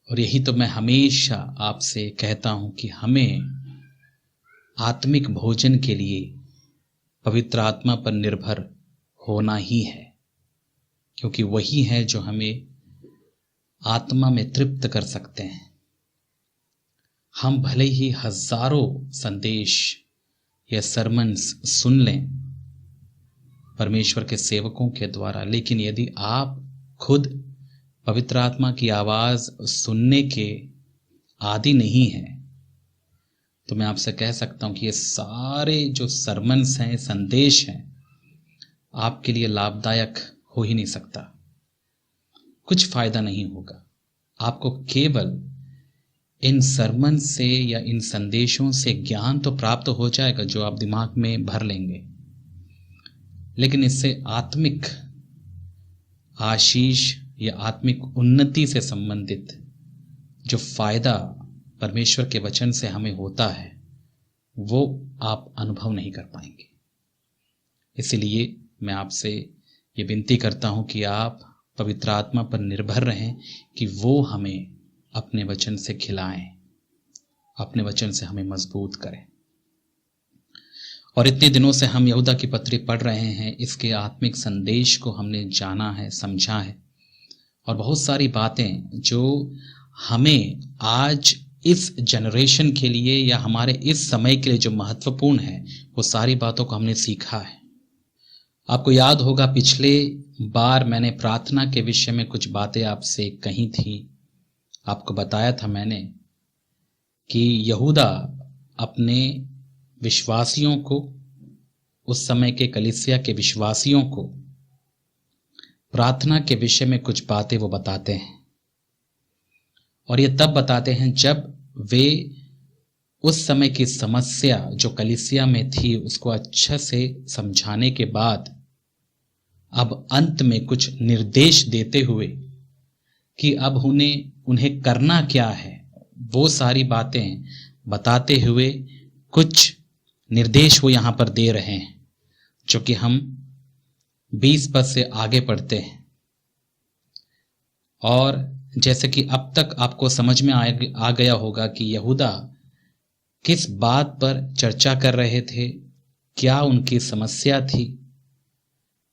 और यही तो मैं हमेशा आपसे कहता हूं कि हमें आत्मिक भोजन के लिए पवित्र आत्मा पर निर्भर होना ही है, क्योंकि वही है जो हमें आत्मा में तृप्त कर सकते हैं। हम भले ही हजारों संदेश या सरमन्स सुन लें परमेश्वर के सेवकों के द्वारा, लेकिन यदि आप खुद पवित्र आत्मा की आवाज सुनने के आदि नहीं हैं, तो मैं आपसे कह सकता हूं कि ये सारे जो सरमन्स हैं, संदेश हैं, आपके लिए लाभदायक हो ही नहीं सकता। कुछ फायदा नहीं होगा। आपको केवल इन सरमन से या इन संदेशों से ज्ञान तो प्राप्त हो जाएगा जो आप दिमाग में भर लेंगे, लेकिन इससे आत्मिक आशीष या आत्मिक उन्नति से संबंधित जो फायदा परमेश्वर के वचन से हमें होता है वो आप अनुभव नहीं कर पाएंगे। इसलिए मैं आपसे ये विनती करता हूं कि आप पवित्र आत्मा पर निर्भर रहें कि वो हमें अपने वचन से खिलाएं, अपने वचन से हमें मजबूत करें। और इतने दिनों से हम यहूदा की पत्री पढ़ रहे हैं, इसके आत्मिक संदेश को हमने जाना है, समझा है, और बहुत सारी बातें जो हमें आज इस जनरेशन के लिए या हमारे इस समय के लिए जो महत्वपूर्ण है, वो सारी बातों को हमने सीखा है। आपको याद होगा पिछले बार मैंने प्रार्थना के विषय में कुछ बातें आपसे कही थी। आपको बताया था मैंने कि यहूदा अपने विश्वासियों को, उस समय के कलीसिया के विश्वासियों को प्रार्थना के विषय में कुछ बातें वो बताते हैं, और ये तब बताते हैं जब वे उस समय की समस्या जो कलीसिया में थी उसको अच्छा से समझाने के बाद अब अंत में कुछ निर्देश देते हुए कि अब उन्हें करना क्या है, वो सारी बातें बताते हुए कुछ निर्देश वो यहाँ पर दे रहे हैं, जो कि हम 20 पद से आगे पढ़ते हैं। और जैसे कि अब तक आपको समझ में आ गया होगा कि यहूदा किस बात पर चर्चा कर रहे थे, क्या उनकी समस्या थी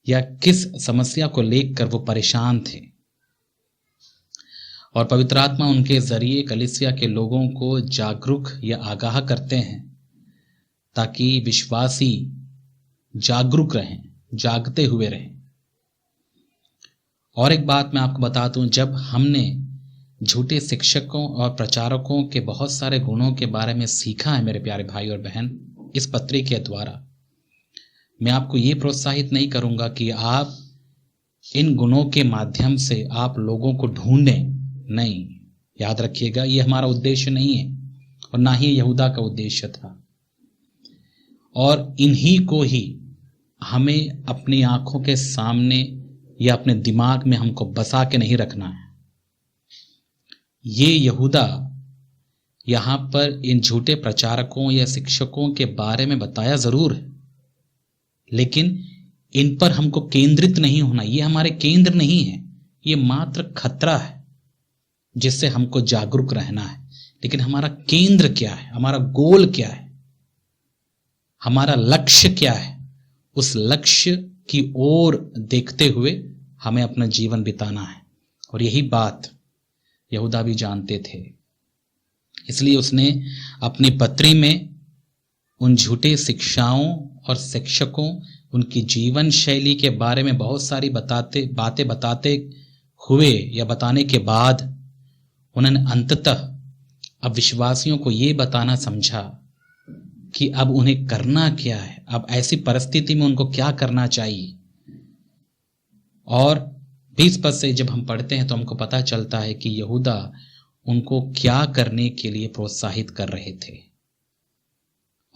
या किस समस्या को लेकर वो परेशान थे। और पवित्र आत्मा उनके जरिए कलीसिया के लोगों को जागरूक या आगाह करते हैं ताकि विश्वासी जागरूक रहें, जागते हुए रहें। और एक बात मैं आपको बता दूं, जब हमने झूठे शिक्षकों और प्रचारकों के बहुत सारे गुणों के बारे में सीखा है मेरे प्यारे भाई और बहन, इस पत्री के द्वारा, मैं आपको ये प्रोत्साहित नहीं करूंगा कि आप इन गुणों के माध्यम से आप लोगों को ढूंढें। नहीं, याद रखिएगा, ये हमारा उद्देश्य नहीं है और ना ही यहूदा का उद्देश्य था। और इन्हीं को ही हमें अपनी आंखों के सामने या अपने दिमाग में हमको बसा के नहीं रखना है। ये यहूदा यहां पर इन झूठे प्रचारकों या शिक्षकों के बारे में बताया जरूर है, लेकिन इन पर हमको केंद्रित नहीं होना। ये हमारे केंद्र नहीं है, ये मात्र खतरा है जिससे हमको जागरूक रहना है। लेकिन हमारा केंद्र क्या है, हमारा गोल क्या है, हमारा लक्ष्य क्या है, उस लक्ष्य की ओर देखते हुए हमें अपना जीवन बिताना है। और यही बात यहूदा भी जानते थे, इसलिए उसने अपनी पत्री में उन झूठे शिक्षाओं और शिक्षकों, उनकी जीवन शैली के बारे में बहुत सारी बातें बताते हुए या बताने के बाद उन्होंने अंततः अब विश्वासियों को ये बताना समझा कि अब उन्हें करना क्या है, अब ऐसी परिस्थिति में उनको क्या करना चाहिए। और 20 पद से जब हम पढ़ते हैं तो हमको पता चलता है कि यहूदा उनको क्या करने के लिए प्रोत्साहित कर रहे थे।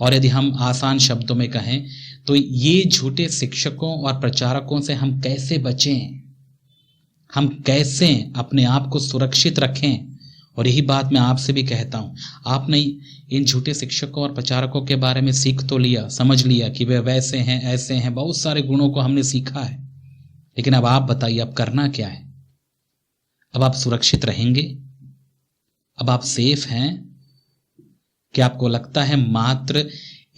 और यदि हम आसान शब्दों में कहें तो ये झूठे शिक्षकों और प्रचारकों से हम कैसे बचें, हम कैसे अपने आप को सुरक्षित रखें। और यही बात मैं आपसे भी कहता हूं, आपने इन झूठे शिक्षकों और प्रचारकों के बारे में सीख तो लिया, समझ लिया कि वे वैसे हैं, ऐसे हैं, बहुत सारे गुणों को हमने सीखा है, लेकिन अब आप बताइए अब करना क्या है। अब आप सुरक्षित रहेंगे, अब आप सेफ हैं? क्या आपको लगता है मात्र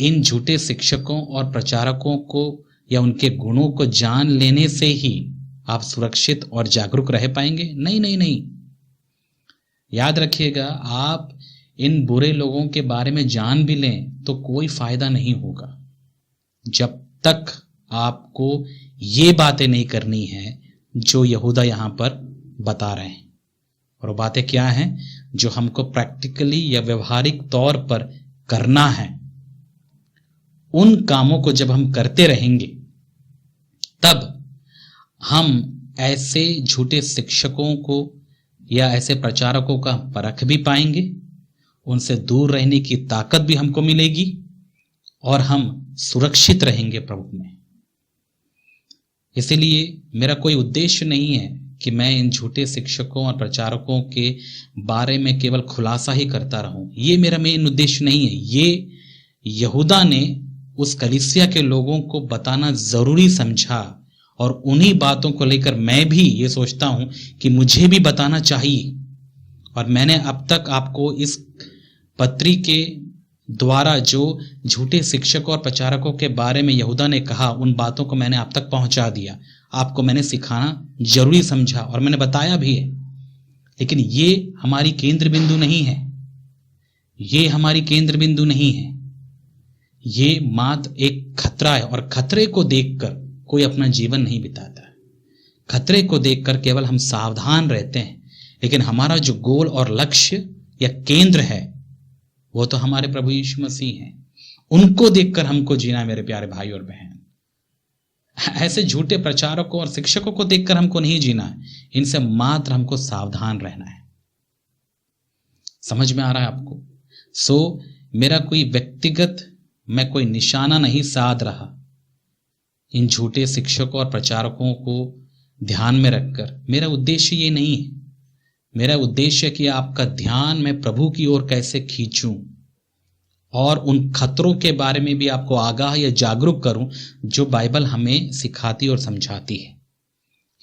इन झूठे शिक्षकों और प्रचारकों को या उनके गुणों को जान लेने से ही आप सुरक्षित और जागरूक रह पाएंगे? नहीं नहीं नहीं। याद रखिएगा, आप इन बुरे लोगों के बारे में जान भी लें तो कोई फायदा नहीं होगा जब तक आपको ये बातें नहीं करनी है जो यहूदा यहां पर बता रहे हैं। और वो बातें क्या हैं जो हमको प्रैक्टिकली या व्यवहारिक तौर पर करना है। उन कामों को जब हम करते रहेंगे तब हम ऐसे झूठे शिक्षकों को या ऐसे प्रचारकों का परख भी पाएंगे, उनसे दूर रहने की ताकत भी हमको मिलेगी और हम सुरक्षित रहेंगे प्रभु में। इसीलिए मेरा कोई उद्देश्य नहीं है कि मैं इन झूठे शिक्षकों और प्रचारकों के बारे में केवल खुलासा ही करता रहूं। ये मेरा मेन उद्देश्य नहीं है। ये यहूदा ने उस कलीसिया के लोगों को बताना जरूरी समझा और उन्हीं बातों को लेकर मैं भी ये सोचता हूं कि मुझे भी बताना चाहिए। और मैंने अब तक आपको इस पत्री के द्वारा जो झूठे शिक्षकों और प्रचारकों के बारे में यहूदा ने कहा, उन बातों को मैंने आप तक पहुंचा दिया। आपको मैंने सिखाना जरूरी समझा और मैंने बताया भी है। लेकिन ये हमारी केंद्र बिंदु नहीं है। ये हमारी केंद्र बिंदु नहीं है। ये मात्र एक खतरा है और खतरे को देखकर कोई अपना जीवन नहीं बिताता। खतरे को देखकर केवल हम सावधान रहते हैं, लेकिन हमारा जो गोल और लक्ष्य या केंद्र है वो तो हमारे प्रभु यीशु मसीह हैं। उनको देखकर हमको जीना है मेरे प्यारे भाई और बहन। ऐसे झूठे प्रचारकों और शिक्षकों को देखकर हमको नहीं जीना है। इनसे मात्र हमको सावधान रहना है। समझ में आ रहा है आपको? मेरा कोई व्यक्तिगत मैं कोई निशाना नहीं साध रहा। इन झूठे शिक्षकों और प्रचारकों को ध्यान में रखकर मेरा उद्देश्य ये नहीं है। मेरा उद्देश्य कि आपका ध्यान मैं प्रभु की ओर कैसे खींचूं और उन खतरों के बारे में भी आपको आगाह या जागरूक करूं जो बाइबल हमें सिखाती और समझाती है।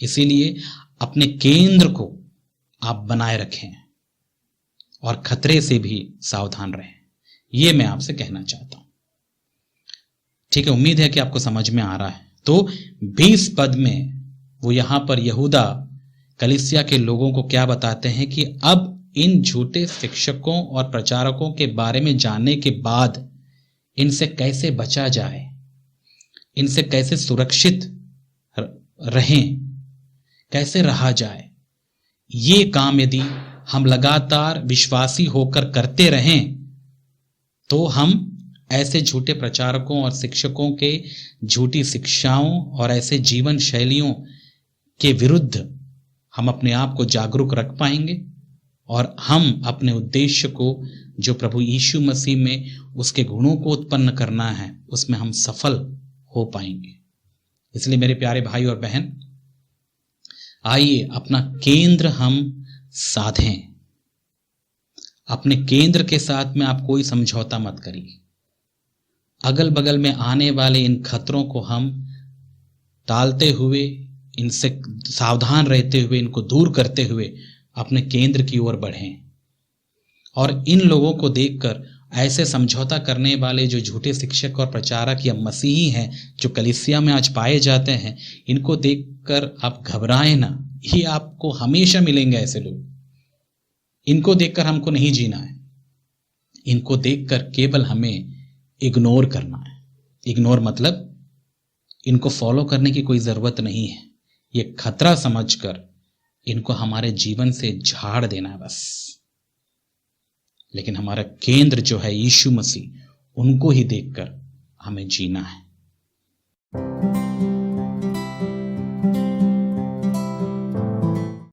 इसीलिए अपने केंद्र को आप बनाए रखें और खतरे से भी सावधान रहें। ये मैं आपसे कहना चाहता हूं। ठीक है, उम्मीद है कि आपको समझ में आ रहा है। तो 20 पद में वो यहां पर यहूदा कलीसिया के लोगों को क्या बताते हैं कि अब इन झूठे शिक्षकों और प्रचारकों के बारे में जानने के बाद इनसे कैसे बचा जाए, इनसे कैसे सुरक्षित रहें, कैसे रहा जाए। ये काम यदि हम लगातार विश्वासी होकर करते रहें तो हम ऐसे झूठे प्रचारकों और शिक्षकों के झूठी शिक्षाओं और ऐसे जीवन शैलियों के विरुद्ध हम अपने आप को जागरूक रख पाएंगे और हम अपने उद्देश्य को जो प्रभु यीशु मसीह में उसके गुणों को उत्पन्न करना है उसमें हम सफल हो पाएंगे। इसलिए मेरे प्यारे भाई और बहन, आइए अपना केंद्र हम साधें। अपने केंद्र के साथ में आप कोई समझौता मत करिए। अगल बगल में आने वाले इन खतरों को हम टालते हुए, इनसे सावधान रहते हुए, इनको दूर करते हुए अपने केंद्र की ओर बढ़ें। और इन लोगों को देखकर ऐसे समझौता करने वाले जो झूठे शिक्षक और प्रचारक या मसीही हैं जो कलीसिया में आज पाए जाते हैं, इनको देखकर आप घबराएं ना। ये आपको हमेशा मिलेंगे ऐसे लोग। इनको देखकर हमको नहीं जीना है। इनको देखकर केवल हमें इग्नोर करना है। इग्नोर मतलब इनको फॉलो करने की कोई जरूरत नहीं है। ये खतरा समझकर इनको हमारे जीवन से झाड़ देना है बस। लेकिन हमारा केंद्र जो है यीशु मसीह, उनको ही देखकर हमें जीना है।